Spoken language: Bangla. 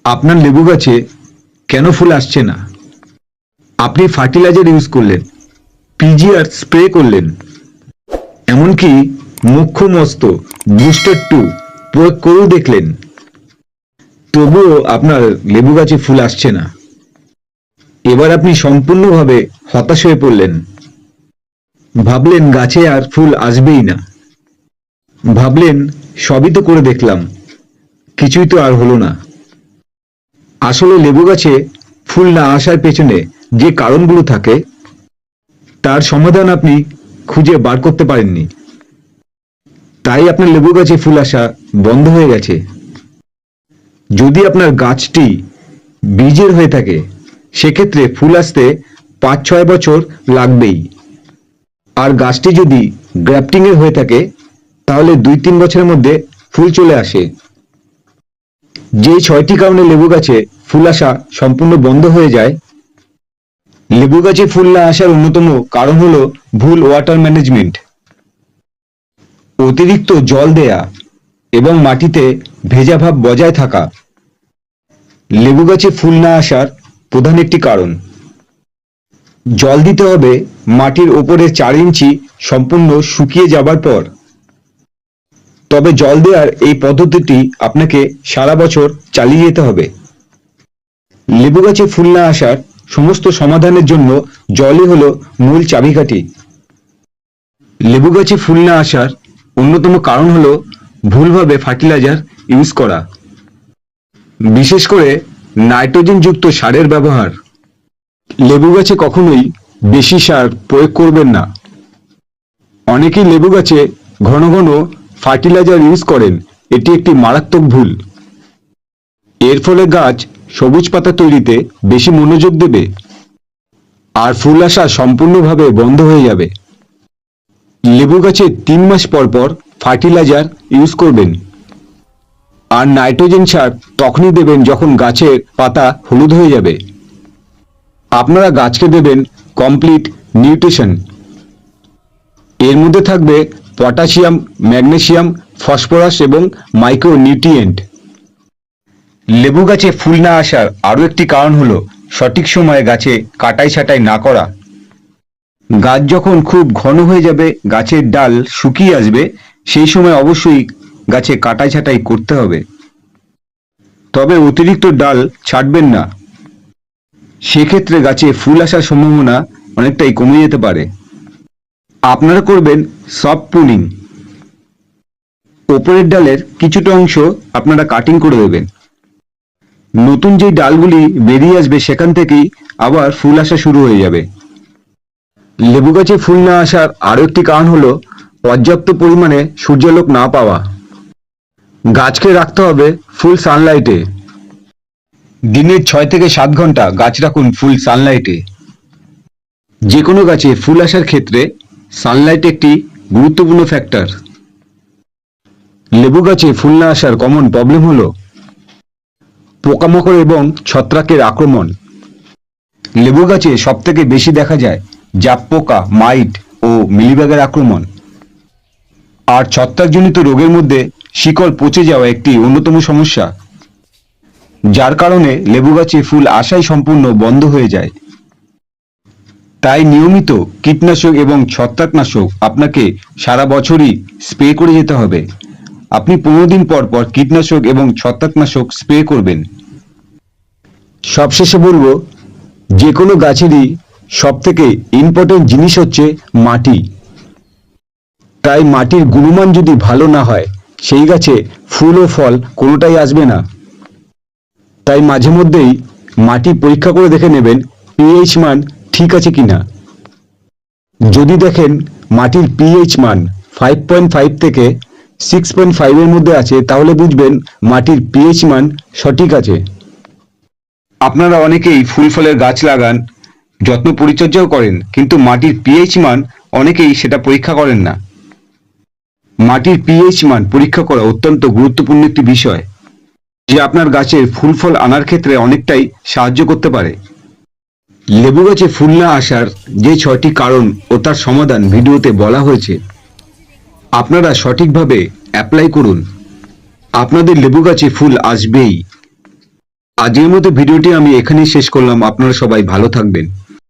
আপনার লেবু গাছে কেন ফুল আসছে না? আপনি ফার্টিলাইজার ইউজ করলেন, পিজিআর স্প্রে করলেন, এমনকি মুখ্য মস্ত বুস্টার 2 প্রয়োগ করেও দেখলেন, তবুও আপনার লেবু গাছে ফুল আসছে না। এবার আপনি সম্পূর্ণভাবে হতাশ হয়ে পড়লেন। ভাবলেন গাছে আর ফুল আসবেই না। ভাবলেন সবই তো করে দেখলাম, কিছুই তো আর হলো না। আসলে লেবু গাছে ফুল না আসার পেছনে যে কারণগুলো থাকে তার সমাধান আপনি খুঁজে বার করতে পারেননি। তাই আপনার লেবু গাছে ফুল আসা বন্ধ হয়ে গেছে। যদি আপনার গাছটি বীজের হয়ে থাকে সেক্ষেত্রে ফুল আসতে 5-6 বছর লাগবেই। আর গাছটি যদি গ্রাফটিং এর হয়ে থাকে তাহলে 2-3 বছরের মধ্যে ফুল চলে আসে। যে 6টি কারণে লেবু গাছে ফুল আসা সম্পূর্ণ বন্ধ হয়ে যায়, লেবু গাছে ফুল না আসার অন্যতম কারণ হলো ভুল ওয়াটার ম্যানেজমেন্ট। অতিরিক্ত জল দেয়া এবং মাটিতে ভেজা ভাব বজায় থাকা লেবু গাছে ফুল না আসার প্রধান একটি কারণ। জল দিতে হবে মাটির ওপরে 4 ইঞ্চি সম্পূর্ণ শুকিয়ে যাবার পর। তবে জল দেওয়ার এই পদ্ধতিটি আপনাকে সারা বছর চালিয়ে যেতে হবে। লেবু গাছে ফুল না আসার সমস্ত সমাধানের জন্য জলই হলো মূল চাবিকাঠি। লেবু গাছে ফুল না আসার অন্যতম কারণ হলো ভুলভাবে ফার্টিলাইজার ইউজ করা, বিশেষ করে নাইট্রোজেনযুক্ত সারের ব্যবহার। লেবু গাছে কখনোই বেশি সার প্রয়োগ করবেন না। অনেকেই লেবু গাছে ঘন ঘন ফার্টিলাইজার ইউজ করেন, এটি একটি মারাত্মক ভুল। এর ফলে গাছ সবুজ পাতা তৈরিতে বেশি মনোযোগ দেবে আর ফুল আসা সম্পূর্ণভাবে বন্ধ হয়ে যাবে। লেবু গাছে 3 মাস পর পর ফার্টিলাইজার ইউজ করবেন। আর নাইট্রোজেন সার তখনই দেবেন যখন গাছের পাতা হলুদ হয়ে যাবে। আপনারা গাছকে দেবেন কমপ্লিট নিউট্রিশন। এর মধ্যে থাকবে পটাশিয়াম, ম্যাগনেসিয়াম, ফসফরাস এবং মাইক্রো নিউট্রিয়েন্ট। লেবু গাছে ফুল না আসার আরও একটি কারণ হলো সঠিক সময়ে গাছে কাটাই ছাঁটাই না করা। গাছ যখন খুব ঘন হয়ে যাবে, গাছের ডাল শুকিয়ে আসবে, সেই সময় অবশ্যই গাছে কাটাই ছাঁটাই করতে হবে। তবে অতিরিক্ত ডাল ছাঁটবেন না, সেক্ষেত্রে গাছে ফুল আসার সম্ভাবনা অনেকটাই কমে যেতে পারে। আপনারা করবেন সফট প্রুনিং। ওপরের ডালের কিছুটা অংশ আপনারা কাটিং করে দেবেন। নতুন যে ডালগুলি বেরিয়ে আসবে সেখান থেকেই আবার ফুল আসা শুরু হয়ে যাবে। লেবু গাছে ফুল না আসার আরও একটি কারণ হলো পর্যাপ্ত পরিমাণে সূর্যালোক না পাওয়া। গাছকে রাখতে হবে ফুল সানলাইটে। দিনের 6 থেকে 7 ঘন্টা গাছ রাখুন ফুল সানলাইটে। যে কোনো গাছে ফুল আসার ক্ষেত্রে সানলাইট একটি গুরুত্বপূর্ণ ফ্যাক্টর। লেবু গাছে ফুল না আসার কমন প্রবলেম হলো পোকামাকড় এবং ছত্রাকের আক্রমণ। লেবু গাছে সবথেকে বেশি দেখা যায় জাপ পোকা, মাইট ও মিলিবাগের আক্রমণ। আর ছত্রাকজনিত রোগের মধ্যে শিকড় পচে যাওয়া একটি অন্যতম সমস্যা, যার কারণে লেবু গাছে ফুল আসাই সম্পূর্ণ বন্ধ হয়ে যায়। তাই নিয়মিত কীটনাশক এবং ছত্রাকনাশক আপনাকে সারা বছরই স্প্রে করে যেতে হবে। আপনি 15 দিন পর পর কীটনাশক এবং ছত্রাকনাশক স্প্রে করবেন। সবশেষে বলবো, যে কোনো গাছেরই সবথেকে ইম্পর্টেন্ট জিনিস হচ্ছে মাটি। তাই মাটির গুণমান যদি ভালো না হয় সেই গাছে ফুল ও ফল কোনোটাই আসবে না। তাই মাঝে মধ্যেই মাটি পরীক্ষা করে দেখে নেবেন পিএইচ মান ঠিক আছে কিনা। যদি দেখেন মাটির পিএইচ মান 5.5 থেকে 6.5 এর মধ্যে আছে তাহলে বুঝবেন মাটির পিএইচ মান সঠিক আছে। আপনারা অনেকেই ফুল ফলের গাছ লাগান, যত্ন পরিচর্যাও করেন, কিন্তু মাটির পিএইচ মান অনেকেই সেটা পরীক্ষা করেন না। মাটির পিএইচ মান পরীক্ষা করা অত্যন্ত গুরুত্বপূর্ণ একটি বিষয়, যে আপনার গাছের ফুল ফল আনার ক্ষেত্রে অনেকটাই সাহায্য করতে পারে। লেবু গাছে ফুল না আসার যে 6টি কারণ ও তার সমাধান ভিডিওতে বলা হয়েছে, আপনারা সঠিকভাবে অ্যাপ্লাই করুন, আপনাদের লেবু গাছে ফুল আসবেই। আজকের মতো ভিডিওটি আমি এখানেই শেষ করলাম। আপনারা সবাই ভালো থাকবেন।